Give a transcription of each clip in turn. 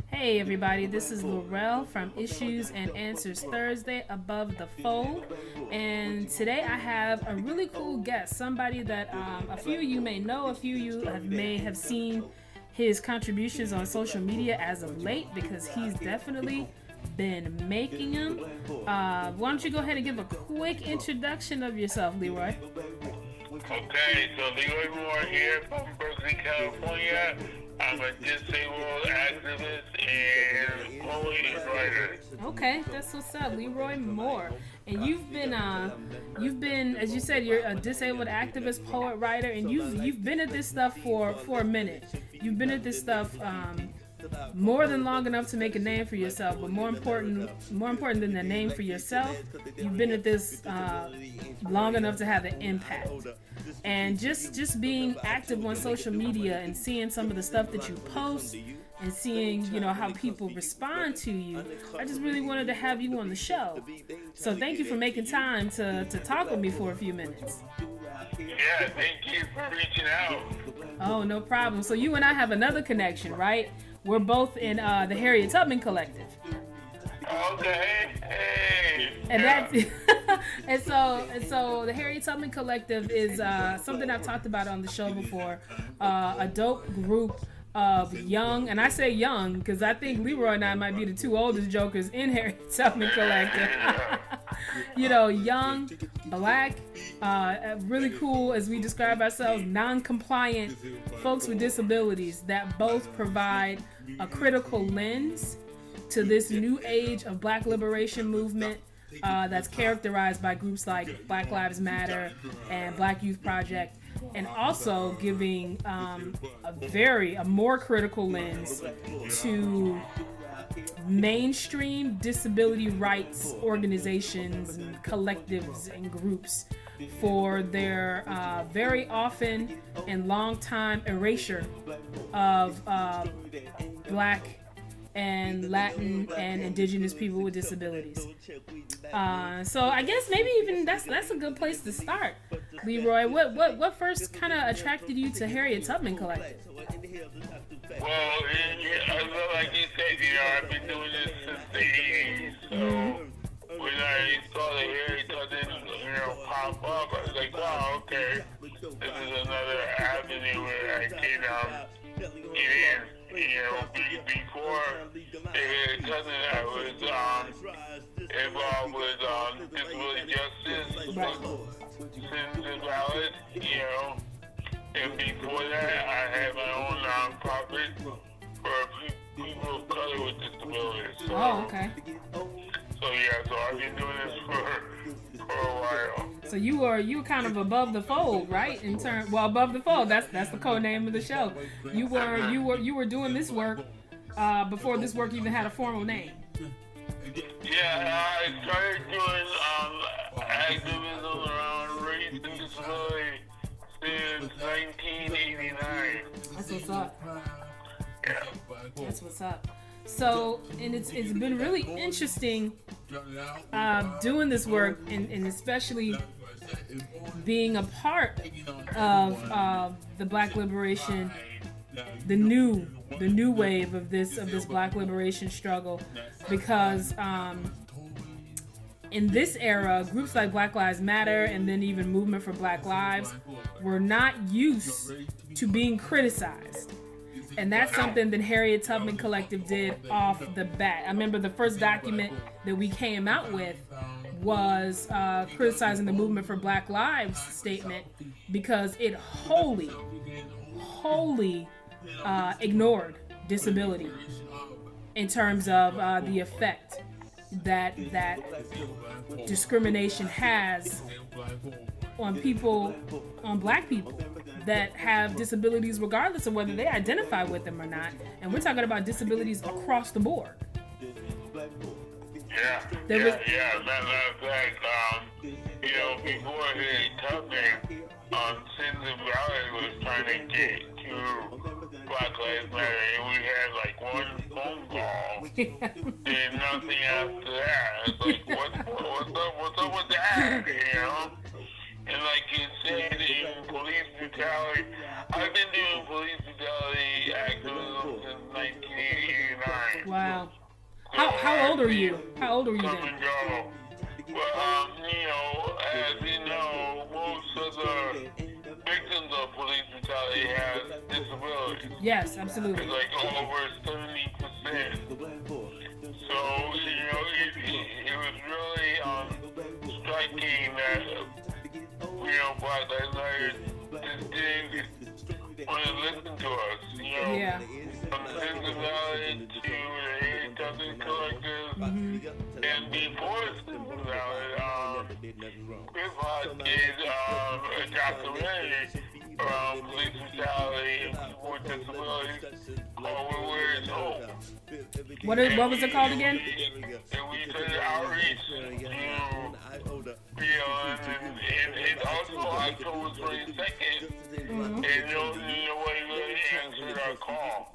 Hey everybody, this is Lorrell from Issues and Answers Thursday Above the Fold, and today I have a really cool guest, somebody that a few of you may know, a few of you may have seen his contributions on social media as of late, because he's definitely been making them. Why don't you go ahead and give a quick introduction of yourself, Leroy? Okay, so Leroy Moore here from Berkeley, California. I'm a disabled activist and poet and writer. Okay, that's what's up, Leroy Moore. And you've been, as you said, you're a disabled activist, poet, writer, and you've been at this stuff for a minute. You've been at this stuff more than long enough to make a name for yourself, but more important than the name for yourself, you've been at this long enough to have an impact. And just being active on social media and seeing some of the stuff that you post and seeing, how people respond to you, I just really wanted to have you on the show. So thank you for making time to talk with me for a few minutes. Yeah, thank you for reaching out. Oh, no problem. So you and I have another connection, right? We're both in the Harriet Tubman Collective. Okay. Hey. And that's and so the Harriet Tubman Collective is something I've talked about on the show before. A dope group of young, and I say young because I think Leroy and I might be the two oldest jokers in Harriet Tubman Collective. Young, black, really cool, as we describe ourselves, non-compliant folks with disabilities that both provide a critical lens to this new age of black liberation movement that's characterized by groups like Black Lives Matter and Black Youth Project, and also giving a more critical lens to mainstream disability rights organizations and collectives and groups for their very often and long time erasure of black and Latin and indigenous people with disabilities. So I guess maybe even that's a good place to start. Leroy, what first kind of attracted you to Harriet Tubman Collective? Well, like you said, I've been doing this since the 80s. So when I saw the Harriet Tubman, pop up, I was like, wow, okay, this is another avenue where I can get in. Before the Harriet Tubman, I was involved with disability justice, Citizens Invalid, and before that, I had my own nonprofit for people of color with disabilities. So, okay. So I've been doing this for a while. So you were kind of above the fold, right? Above the fold. That's the code name of the show. You were doing this work before this work even had a formal name. Yeah, I started doing activism around race and disability since 1989. That's what's up. Yeah. That's what's up. So, and it's been really interesting doing this work, and especially being a part of the Black liberation, the new wave of this Black liberation struggle, because in this era, groups like Black Lives Matter and then even Movement for Black Lives were not used to being criticized. And that's something that Harriet Tubman Collective did off the bat. I remember the first document that we came out with was criticizing the Movement for Black Lives statement because it wholly ignored disability in terms of the effect that discrimination has on black people that have disabilities regardless of whether they identify with them or not. And we're talking about disabilities across the board. Matter of fact, before Harriet Tubman, Citizens Valley was trying to get to Black Lives Matter, and we had like one phone call, and nothing after that. It's like, what's up with that, And like you said, in police brutality, I've been doing police brutality How old are you? How old are you come then? and go. But, you know, as you know, most of the victims of police brutality have disabilities. Yes, absolutely. It's like over 70%. So, you know, it was really striking that, you know, Black Lives Matter just didn't want to listen to us, you know. Yeah. From Citizens Valley to the Harriet Tubman Collective, and before Citizens Valley, Krip did a documentary around police brutality and people with disabilities called Where's Hope? What was it called again? And we did outreach to, you know, and also October 22nd, and nobody really answered our call.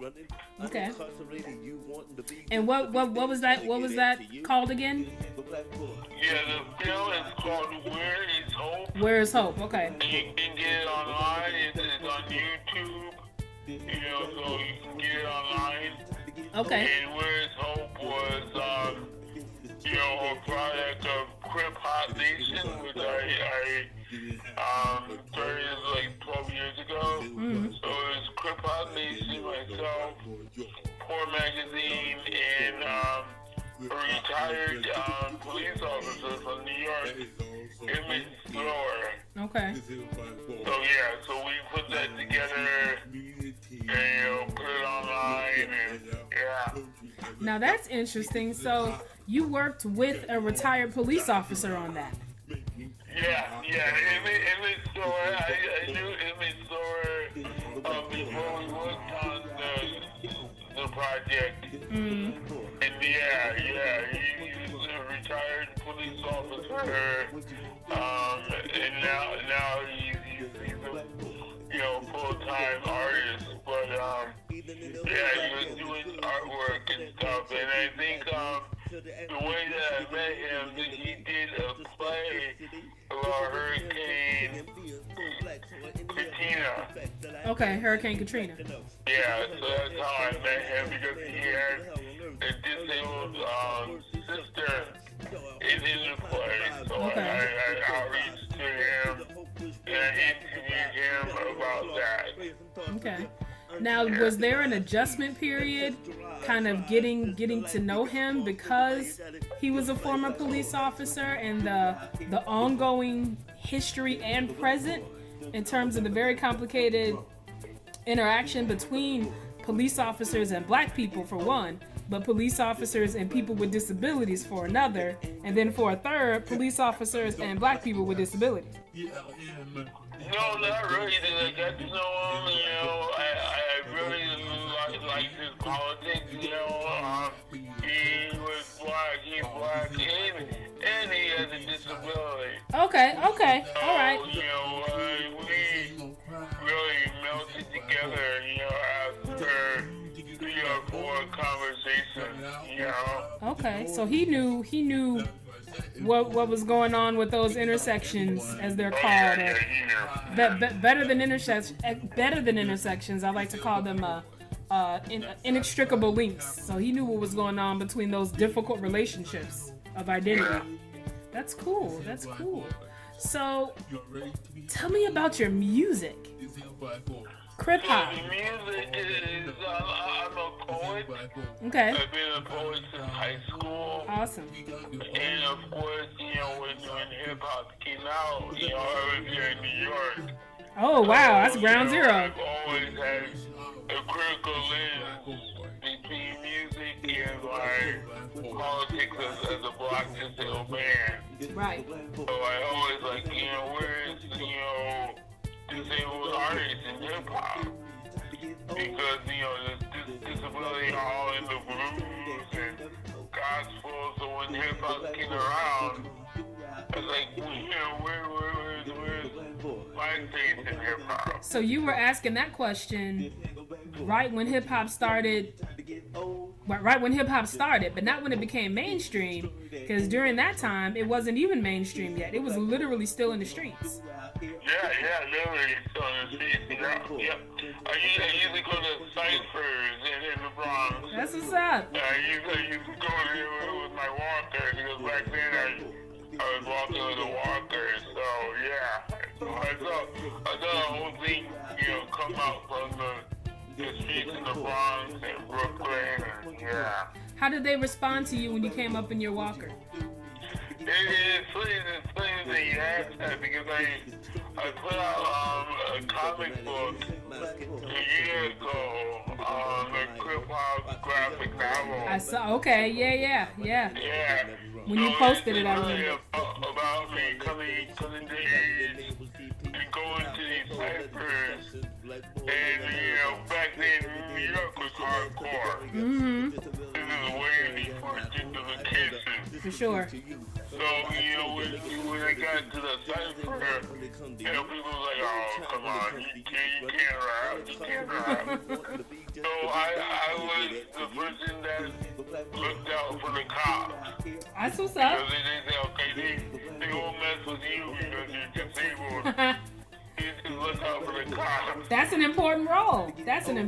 Okay. And what was that? What was that called again? Yeah, the film is called Where is Hope? Where is Hope? Okay. And you can get it online. It's on YouTube. You know, so you can get it online. Okay. And Where is Hope was, you know, a product of Krip Nation, which I started like 12 years ago. So it's Krip Nation, myself, Poor Magazine, and a retired police officer from New York, Ruth Lorrell. Okay. So yeah, so we put that together and, you know, put it online, and yeah. Now that's interesting. So you worked with a retired police officer on that. Yeah, Emmett Storer, I knew Emmett Storer before we worked on the project. And he's a retired police officer, and now he's a, you know, full-time artist, but he was doing artwork and stuff, and I think the way that I met him, he did a play about Hurricane Katrina. Okay, Hurricane Katrina. Yeah, so that's how I met him, because he had a disabled sister in his play. So Okay. I outreached to him and I interviewed him about that. Okay. Now, was there an adjustment period, kind of getting to know him because he was a former police officer, and the ongoing history and present in terms of the very complicated interaction between police officers and black people for one, but police officers and people with disabilities for another, and then for a third, police officers and black people with disabilities? No, not really. I got to know him, you know. I really liked his politics, you know. He was black, and he has a disability. Okay, all right. So, you know, we really melted together, you know, after 3 or 4 conversations, you know. Okay, so he knew what was going on with those intersections, as they're called. Better than intersections, I like to call them inextricable links. So he knew what was going on between those difficult relationships of identity. That's cool. So, tell me about your music. Krip Hop. Music is, I'm a poet. Okay. I've been a poet since high school. Awesome. And of course, you know, when hip hop came out, you know, I was here in New York. Oh, wow, that's ground zero. I've always had a critical lens between music and like politics as a black disabled man. Right. So I always like, you know, where's, you know, disabled artists in hip hop? Because, you know, this disability are all in the blues and gospel, so when hip hop came around, I was like, you know, where's blackface in hip hop? So you were asking that question right when hip hop started, but not when it became mainstream, because during that time it wasn't even mainstream yet. It was literally still in the streets. literally on the streets, Yep. I usually go to ciphers in the Bronx. That's what's up. I used to go there with my walker, because back then I was walking with a walker, so yeah. I saw the whole thing, come out from the streets in the Bronx and Brooklyn, and yeah. How did they respond to you when you came up in your walker? It's funny that you asked that, because I put out a comic book a year ago, the Krip graphic novel. I saw. Okay, yeah. Yeah. When you posted it, I remember. About me coming to age and going to these ciphers, and back then New York was hardcore. Mm-hmm. This is way before gentrification. For sure. So, when I got to the cipher, people were like, oh, come on, you can't rap. So I was the person that looked out for the cops. That's what's up. Because they say, okay, they won't mess with you because you're disabled. You just look out for the cops. That's an important role. Yeah, exactly.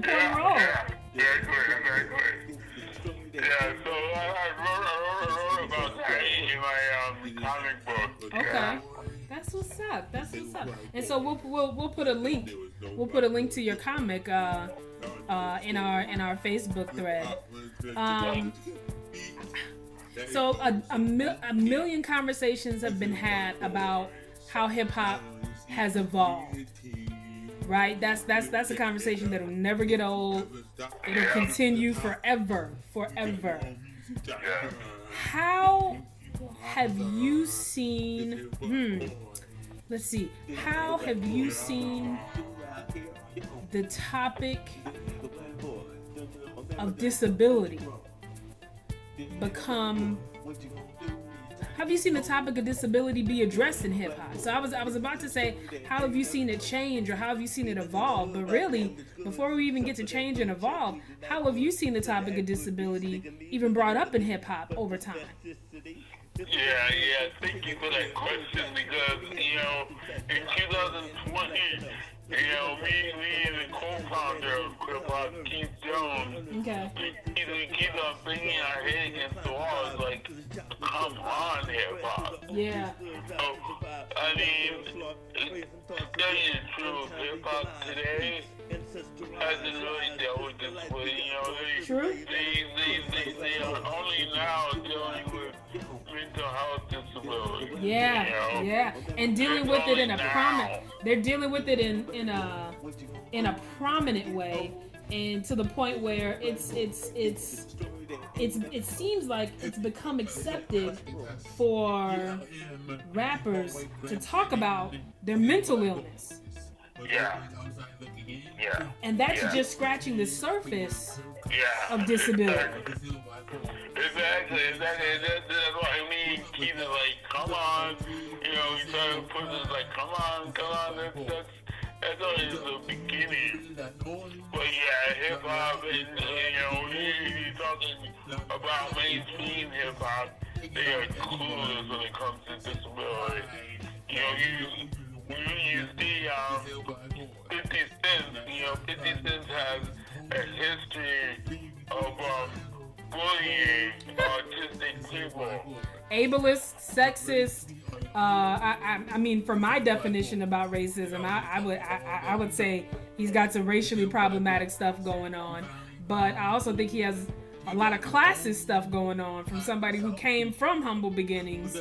Yeah, so I wrote about that in my comic book. Okay, yeah. That's what's up. And so we'll put a link. We'll put a link to your comic in our Facebook thread. So a million conversations have been had about how hip hop has evolved. Right? That's a conversation that'll never get old. It'll continue forever. How have you seen let's see. How have you seen the topic of disability have you seen the topic of disability be addressed in hip hop? So I was about to say, how have you seen it change or how have you seen it evolve? But really, before we even get to change and evolve, how have you seen the topic of disability even brought up in hip hop over time? Yeah. Thank you for that question, because in 2020, me and the co-founder of Krip, Keith Jones, we keep on banging our head against the walls, like, come on, hip hop. Yeah. So, I mean, to tell you the truth, hip hop today hasn't really dealt with this. True. They are only now dealing with mental health disability. Yeah. And dealing with it in a prominent. They're dealing with it in a prominent way, and to the point where it seems like it's become accepted for rappers to talk about their mental illness. Yeah. And that's just scratching the surface of disability. Exactly. That's what I mean. Keith is like, come on. He started to put this like, come on. That's only the beginning. But yeah, hip hop, you're talking about mainstream hip hop, they are clueless when it comes to disability. You see 50 Cent, 50 Cent has a history of bullying autistic people. Ableist, sexist. I mean, for my definition about racism, I would say he's got some racially problematic stuff going on, but I also think he has a lot of classist stuff going on from somebody who came from humble beginnings.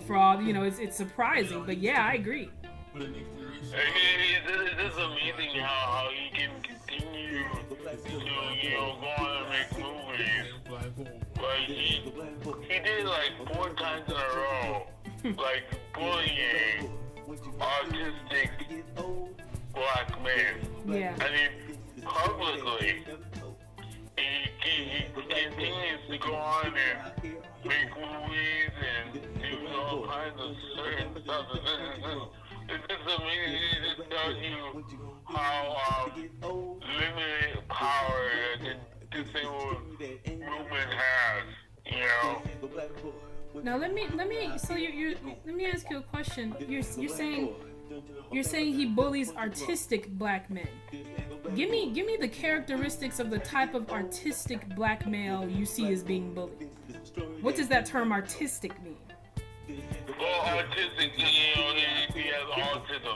For all it's surprising, but yeah, I agree. It's amazing how he can continue to go on and make movies. Like he did like 4 times in a row, like bullying autistic black men. Yeah. I mean, publicly, he continues to go on and make movies and do all kinds of certain stuff. It's just amazing. It just tells you how limited power the disabled movement has. Now let me ask you a question. You're saying you're saying he bullies artistic black men. Give me the characteristics of the type of artistic black male you see as being bullied. What does that term artistic mean? Well, autistic, he has autism.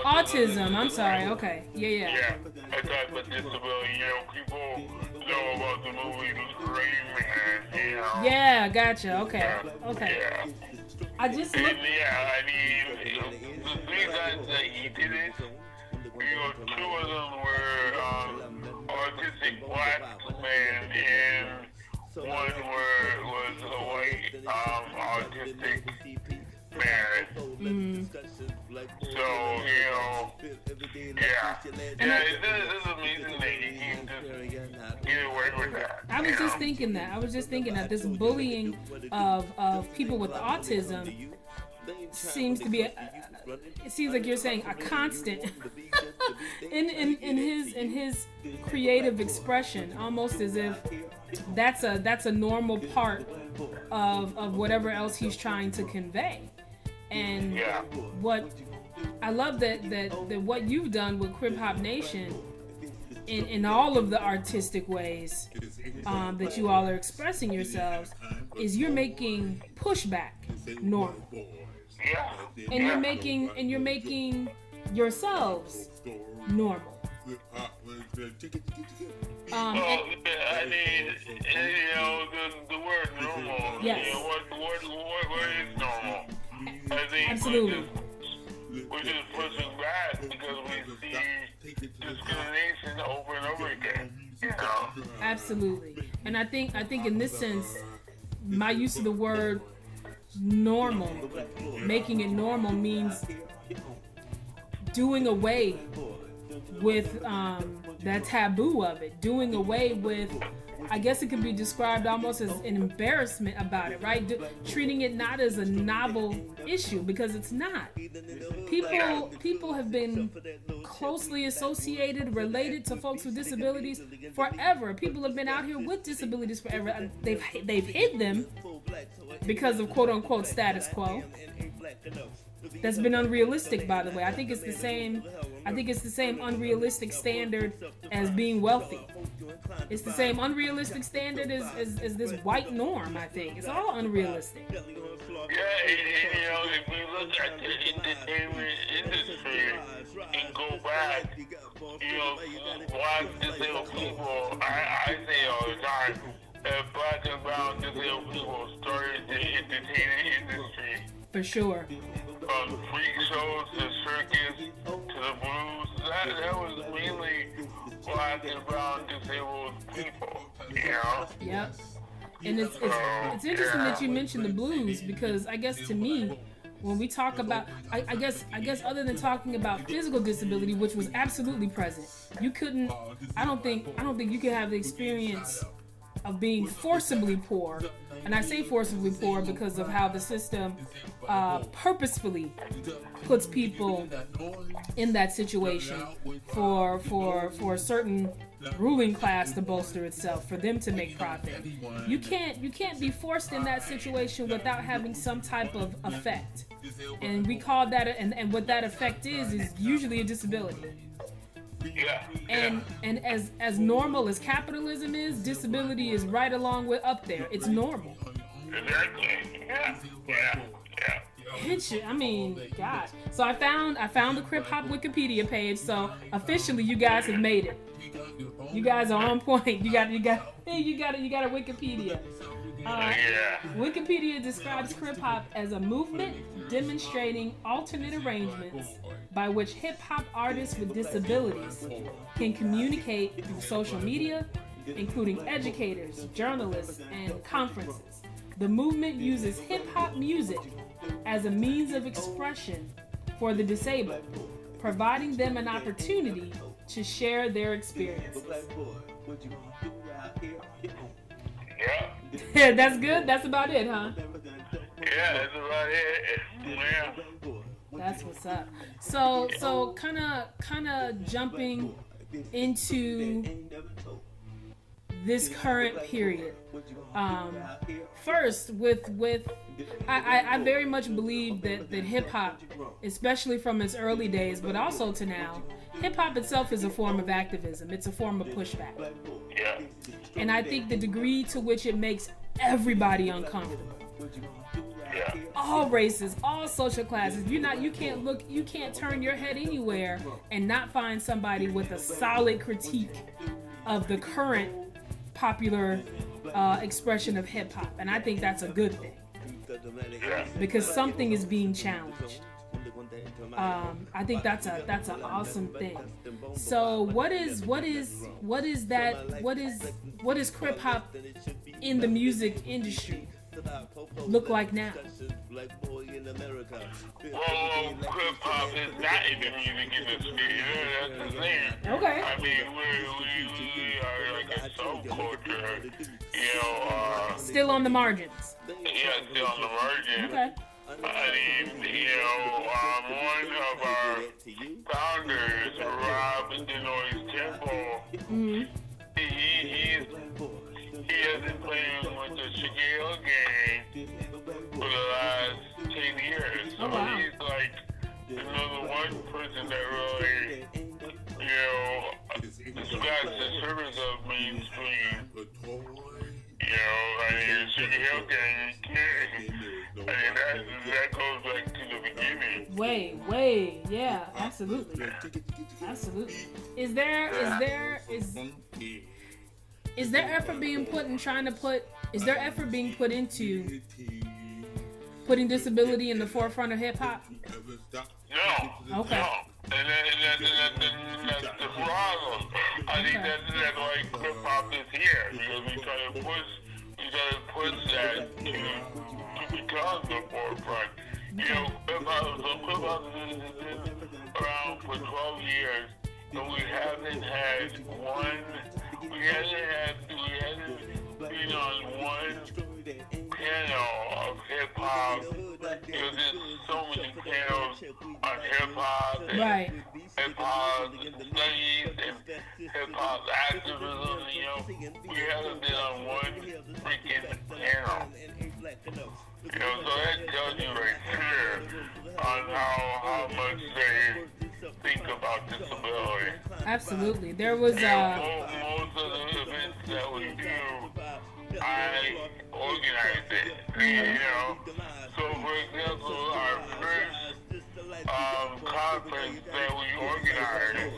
Autism, I'm sorry, okay. Yeah. Yeah, a type of disability, people know about the movie Rain Man, Yeah, gotcha, okay. Yeah. I just looked... the 3 times that he did it, 2 of them were autistic black men, and 1 was a white autistic man. So, it's amazing that he can just get away with that. I was just thinking that this bullying of people with autism seems to be it seems like you're saying a constant in his creative expression, almost as if that's a normal part of whatever else he's trying to convey. And what I love that what you've done with Krip Hop Nation in all of the artistic ways that you all are expressing yourselves is you're making pushback normal. And you're making yourselves normal. The word normal. Yes. What is normal? I think absolutely. we're just pushing back because we see discrimination over and over again. Absolutely. And I think in this sense, my use of the word normal, making it normal, means doing away with that taboo of it, doing away with, I guess it could be described almost as an embarrassment about it, right? Treating it not as a novel issue, because it's not. People have been closely associated, related to folks with disabilities forever. People have been out here with disabilities forever. They've hid them because of quote unquote status quo. That's been unrealistic, by the way. I think it's the same unrealistic standard as being wealthy. It's the same unrealistic standard as this white norm, I think. It's all unrealistic. Yeah, and if we look at the entertainment industry and go back, black disabled people, I say all the time, that black and brown disabled people started the entertainment industry. For sure. From freak shows to circus to the blues, that was mainly black and brown disabled people, Yep. And it's interesting that you mentioned the blues, because I guess to me, when we talk about, I guess other than talking about physical disability, which was absolutely present, I don't think you could have the experience of being forcibly poor. And I say forcibly poor because of how the system purposefully puts people in that situation for a certain ruling class to bolster itself, for them to make profit. You can't be forced in that situation without having some type of effect. And we call that and what that effect is usually a disability. And as normal as capitalism is, disability is right along with up there. It's normal. Exactly. Yeah. I mean, gosh. So I found the Krip Hop Wikipedia page. So officially, you guys have made it. You guys are on point. You got a Wikipedia. Wikipedia describes Krip Hop as a movement demonstrating alternate arrangements by which hip-hop artists with disabilities can communicate through social media, including educators, journalists, and conferences. The movement uses hip-hop music as a means of expression for the disabled, providing them an opportunity to share their experiences. Yeah. That's good? That's about it, huh? Yeah, that's about it. Yeah. That's what's up. So kind of jumping into this current period. First, I very much believe that hip hop, especially from its early days, but also to now, hip hop itself is a form of activism. It's a form of pushback. Yeah. And I think the degree to which it makes everybody uncomfortable. Yeah. All races, all social classes. You can't turn your head anywhere and not find somebody with a solid critique of the current popular expression of hip hop. And I think that's a good thing. Yeah. Because something is being challenged. I think that's an awesome thing. So what is Krip hop in the music industry look like now? Well, Krip hop is not in the music industry. That's the thing. Okay. I mean, we are like a subculture. Still on the margins. Yeah, still on the margins. Okay. I mean, one of our founders, Rob Denoy's Temple, he has been playing with the Shigeo gang for the last 10 years. So he's like another one person that really, scratched the surface of mainstream. I mean, Shigeo gang, that goes back to the beginning. Way, yeah, absolutely. Is there effort being put into putting disability in the forefront of hip hop? No. Okay. No. And that's the problem. I think that's why Krip hop is here, because we try to push that to become the forefront. Krip hop has been around for 12 years, and we haven't been on one panel of hip hop. There's so many panels on hip hop and hip hop studies and hip hop activism. We haven't been on one freaking panel. So that tells you right here on how much they think about disability. Absolutely. There was most of the events that we do, I organize it. So for example, our first conference that we organized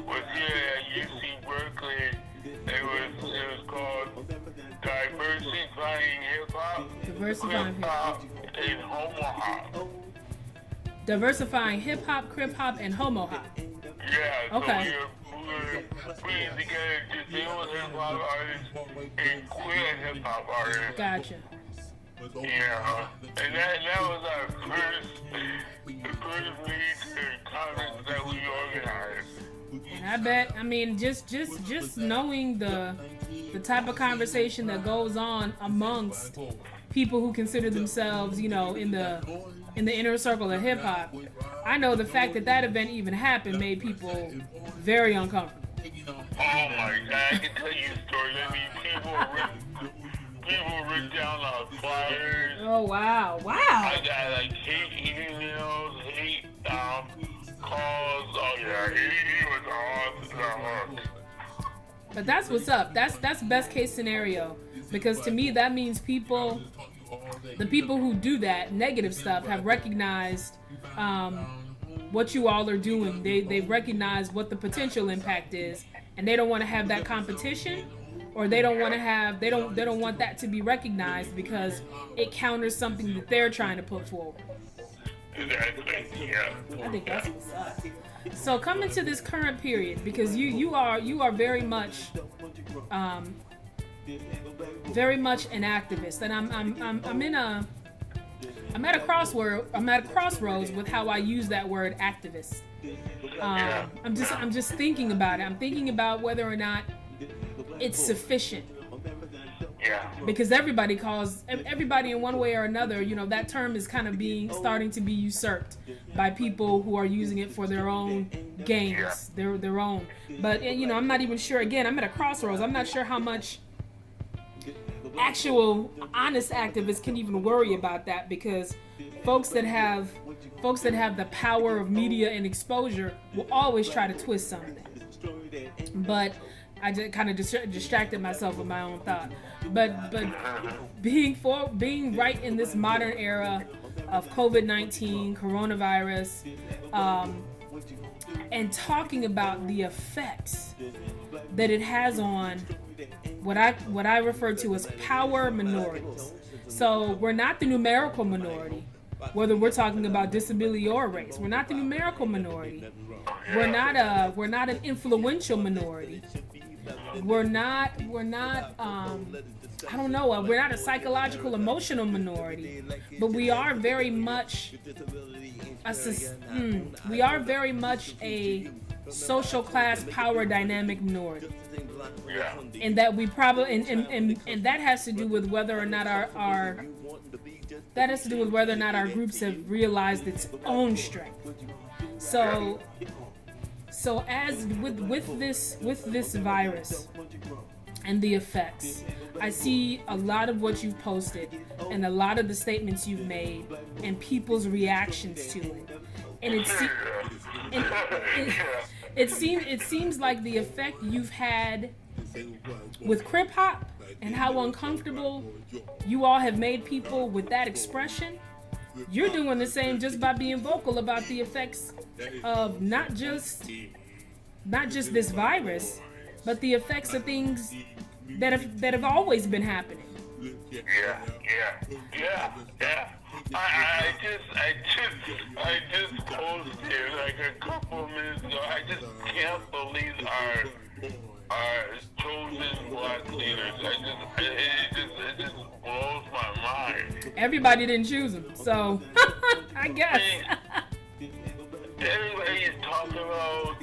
was here at UC Berkeley. It was called Diversifying Hip Hop, and Homo Hop. Diversifying hip hop, Krip hop, and Homo hop. Yeah. Okay. So we're bringing together disabled hip hop artists and queer hip hop artists. Gotcha. Yeah, and that was our first major conference that we organized. And I bet, just knowing the type of conversation that goes on amongst people who consider themselves, in the inner circle of hip hop, I know the fact that event even happened made people very uncomfortable. Oh my God, I can tell you stories. I mean, people ripped down our flyers. Oh wow! I got like hate emails, hate calls. Oh yeah, he was awesome. But that's what's up. That's best case scenario, because to me that means the people who do that negative stuff have recognized what you all are doing. They've recognized what the potential impact is, and they don't want to have that competition, or they don't want that to be recognized because it counters something that they're trying to put forward. Exactly. Yeah. I think that's what's up. So coming to this current period, because you are very much an activist, and I'm at a crossroads with how I use that word activist. I'm just thinking about it. I'm thinking about whether or not it's sufficient. Yeah. Because everybody in one way or another, that term is kind of starting to be usurped by people who are using it for their own gains, their own. But I'm not even sure. Again, I'm at a crossroads. I'm not sure how much actual honest activists can even worry about that, because folks that have the power of media and exposure will always try to twist something. But I just kind of distracted myself with my own thought. But being right in this modern era of COVID-19, coronavirus, and talking about the effects that it has on what I refer to as power minorities. So we're not the numerical minority, whether we're talking about disability or race. We're not the numerical minority. We're not an influential minority. We're not we're not a psychological emotional minority, but we are very much a social class power dynamic minority. And that we probably and that has to do with whether or not our groups have realized its own strength. So as with this virus and the effects, I see a lot of what you've posted and a lot of the statements you've made and people's reactions to it. And it seems like the effect you've had with Krip Hop and how uncomfortable you all have made people with that expression. You're doing the same just by being vocal about the effects of not just this virus, but the effects of things that have always been happening. Yeah. I just posted like a couple of minutes ago. I just can't believe our chosen black leaders. It just blows my mind. Everybody didn't choose them, so I guess. Everybody is talking about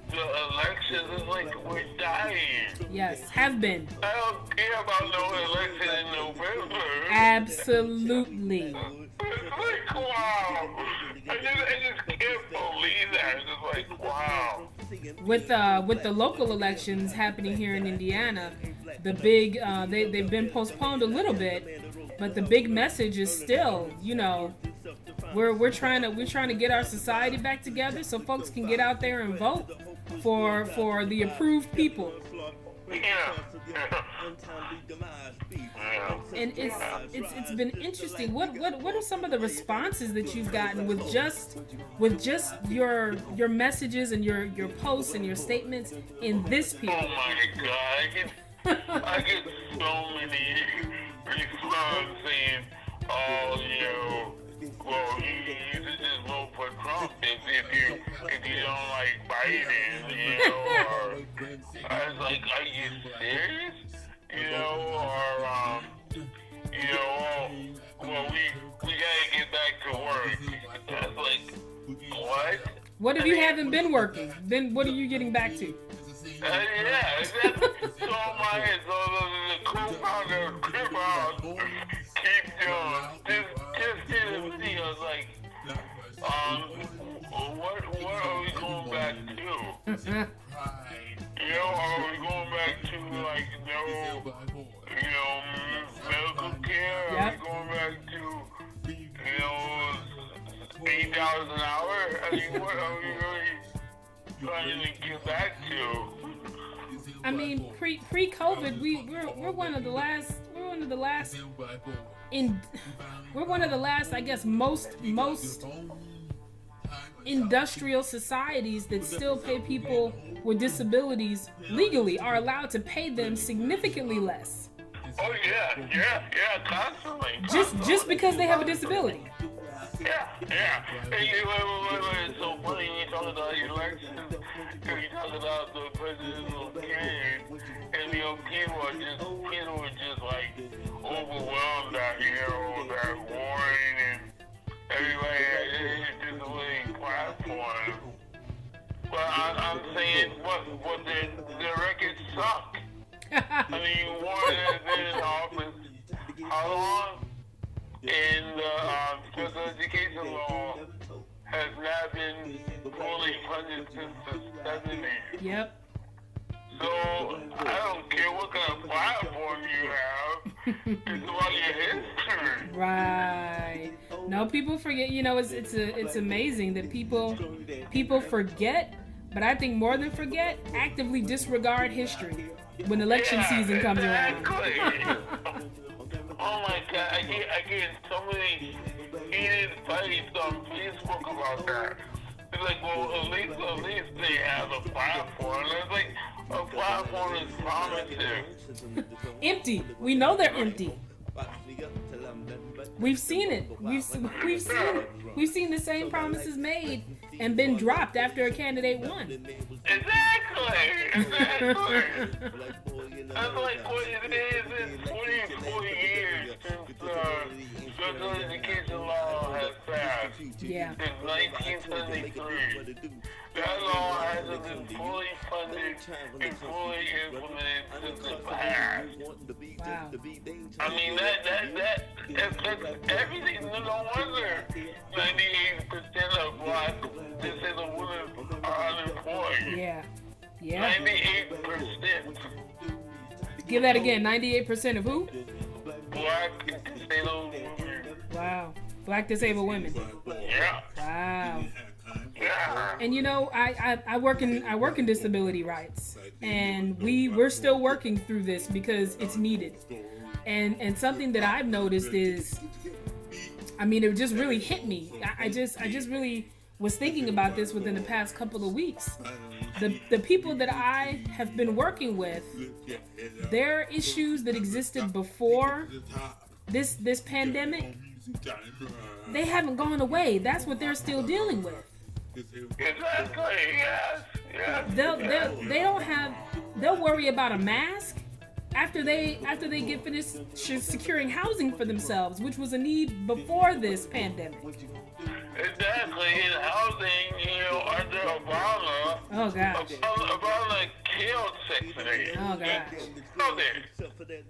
the elections. It's like we're dying. Yes, have been. I don't care about no election in November. Absolutely. It's like, wow. I just can't believe that. It's just like, wow. With the local elections happening here in Indiana, the big they've been postponed a little bit, but the big message is still, we're trying to get our society back together so folks can get out there and vote for the approved people. Yeah. And it's been interesting. What are some of the responses that you've gotten with just your messages and your posts and your statements in this period? Oh my God, I get so many responses saying, well, you should just vote for Trump if you don't like Biden, or I was like, are you serious? We gotta get back to work. I was like, what? What if you haven't been working? Then what are you getting back to? Yeah, exactly. So my head, the co-founder of Krip keep doing just did a video. I was like, what are we going back to? Are we going back to medical care? Yep. Are we going back to $8 an hour? I mean, what are we really trying to get back to? I mean, pre-COVID, we're one of the last, I guess, most industrial societies that still pay people with disabilities legally are allowed to pay them significantly less. Oh yeah, constantly. Just because they have a disability. Yeah. Hey, it's so funny when you talk about elections, you talk about the presidential candidate, and people are just like overwhelmed out here with that warning, and everybody has disability platform. But I'm saying what the records suck. I mean, Warren has been special education law has not been fully funded since the 70s. Yep. So I don't care what kind of platform you have. It's about your history. Right. No, people forget. You know, it's amazing that people forget, but I think more than forget, actively disregard history when election season comes around. Oh my God, I get so many heated fights on Facebook about that. It's like, well, at least they have a platform. It's like, a platform is promises. Empty. We know they're empty. We've seen it. We've seen it. We've seen the same promises made and been dropped after a candidate won. Exactly. That's like what it is. It's 24 years since special education law has passed. Yeah. Since 1973. That law hasn't been fully funded and fully implemented since it passed. Wow. I mean, that's everything. No wonder 98% of black disabled women are unemployed. Yeah. Yeah. 98%. Give that again. 98% of who? Black disabled women. Wow. Black disabled women. Yeah. Wow. Yeah. And you know, I work in disability rights, and we're still working through this because it's needed. And something that I've noticed is, I mean, it just really hit me. I just really was thinking about this within the past couple of weeks. The people that I have been working with, their issues that existed before this pandemic, they haven't gone away. That's what they're still dealing with. Exactly. Yes. They don't have. They'll worry about a mask after they get finished securing housing for themselves, which was a need before this pandemic. Exactly. In housing, under Obama. Oh gosh. Obama killed Section 8. Oh gosh. No,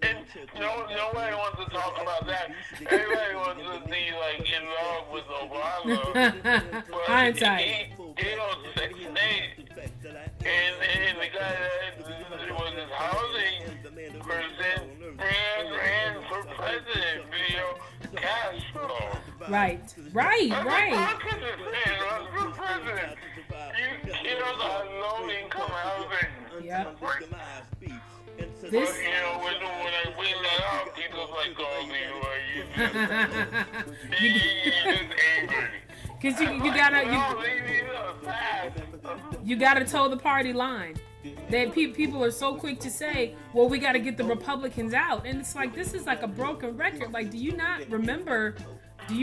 and nobody wants to talk about that. Everybody wants to be in love with Obama. Hindsight. He killed Section 8. And the guy that was his housing person ran for president, Castro. Right. You killed our low-income housing. Yep. But, when I bring that up, people's like, oh, Leroy, you just angry. Because you gotta toe the party line. That people are so quick to say, well, we got to get the Republicans out, and it's like, this is like a broken record. Like, do you not remember 8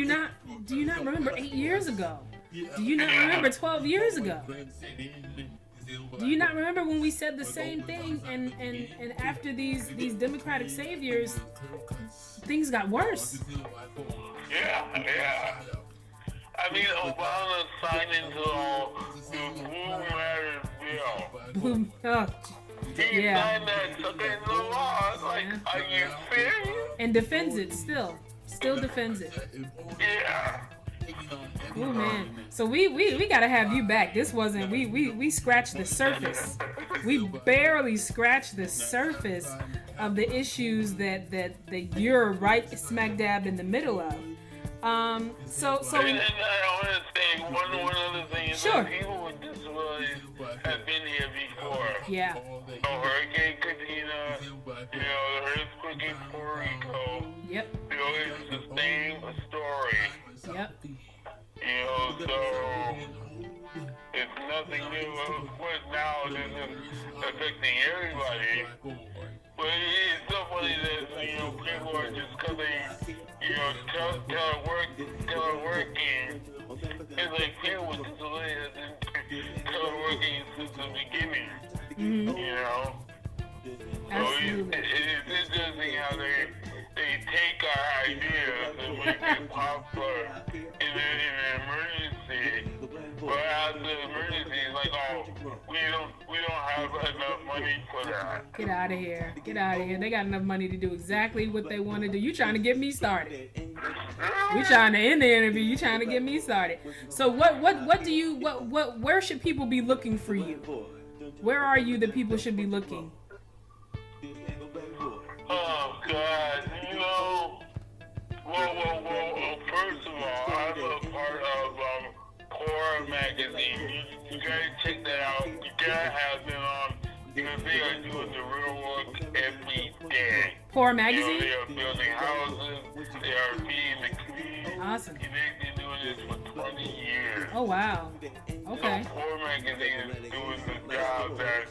years ago? Do you not remember 12 years ago? Do you not remember when we said the same thing, and after these Democratic saviors, things got worse? Yeah. I mean, Obama signed into the Blue Matters bill. He signed that, took it into law. Like, are you serious? And defends it still defends it. Yeah. Oh man, so we gotta have you back. This wasn't we scratched the surface. We barely scratched the surface of the issues that you're right smack dab in the middle of. So and I want to say one other thing is sure. that people with disabilities have been here before. Yeah. Hurricane Katrina, the earthquake in Puerto Rico. Yep. It's the same story. Yep. So it's nothing new. Of course, now this is affecting everybody. But it's so funny that, people are just coming, teleworking. It's like people with disabilities have been teleworking since the beginning. Mm-hmm. Absolutely. So it's interesting how they take our ideas and make it popular in an emergency. But after the emergency, it's like, oh, we don't have enough money for that. Get out of here. They got enough money to do exactly what they want to do. You trying to get me started. We trying to end the interview. You trying to get me started. So where should people be looking for you? Where are you that people should be looking? Oh God, well, first of all, I'm a part of Core Magazine. You gotta check that out. You gotta have them on because they are doing the real work every day. Core Magazine? They are building houses. They are feeding the community. Awesome. They've been doing this for 20 years. Oh wow. Okay. So Core Magazine is doing the job that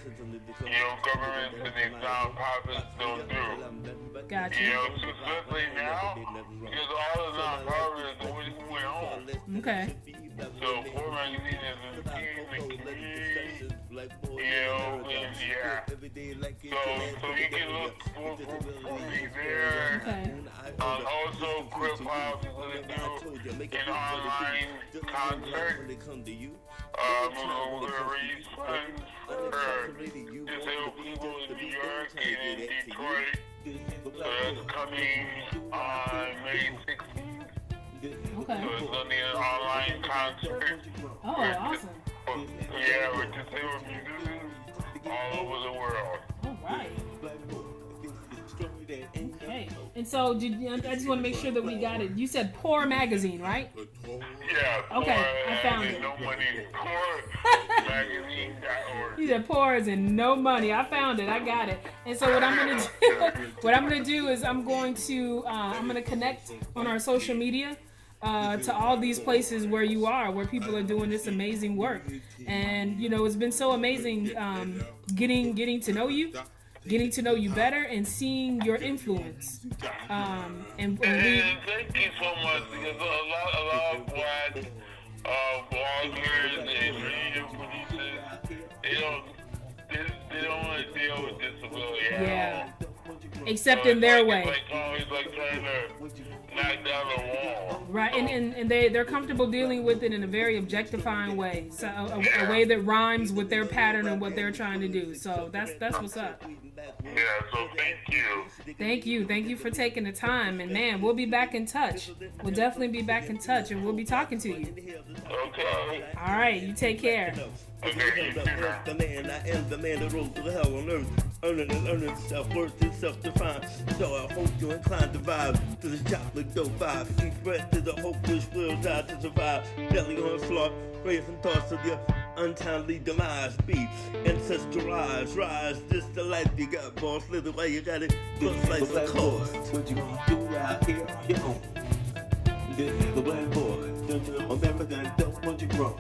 governments and these nonprofits don't do. Gotcha. Especially now, because all the nonprofits are went home. Okay. So Core Magazine is feeding the community. And so you can look for me there. Okay. Also, Krip House is going to do an online concert. We're going to raise funds for disabled people in New York and in Detroit. So that's coming on May 16th. Okay. So it's going to be an online concert. Oh, awesome. Yeah, we're disabled musicians all over the world. All right. Okay. And so, I just want to make sure that we got it. You said Poor Magazine, right? Yeah. Okay, I found it. No money. PoorMagazine.org. You said poor as in no money. I found it. I got it. And so what I'm gonna do is I'm gonna connect on our social media. To all these places where you are, where people are doing this amazing work, and it's been so amazing getting to know you better, and seeing your influence. And thank you so much, because a lot of black bloggers and radio producers, they don't want to deal with disability at all. Except in their way. It's always like trying to knock down a wall. Right, and they're comfortable dealing with it in a very objectifying way, so a way that rhymes with their pattern and what they're trying to do. So that's what's up. Yeah, so thank you. Thank you for taking the time, and man, we'll be back in touch. We'll definitely be back in touch, and we'll be talking to you. Okay. All right, you take care. Okay, the man, I am the man that rose to the hell on earth, earning and learning self-worth and self-defined. So I hope you're inclined to vibe to this chocolate dope vibe. Each breath is a hopeless will die to survive. Belly on the floor, raising thoughts of your untimely demise. Be ancestral rise. This the life you got, boss. Live the way you got it. Plus life's a cost. What you gonna do out here on your own? This is the black boy. Don't you remember that? Don't want you grow.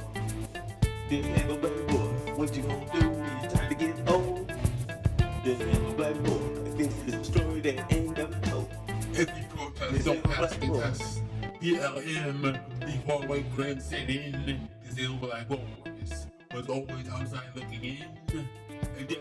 This is the black boy. What you gonna do when you're trying to get old? This is the black boy. This is the story that ain't never told. Every protest don't pass the test. BLM, the hallway grand sitting, disabled black boys was always outside looking in. And yet,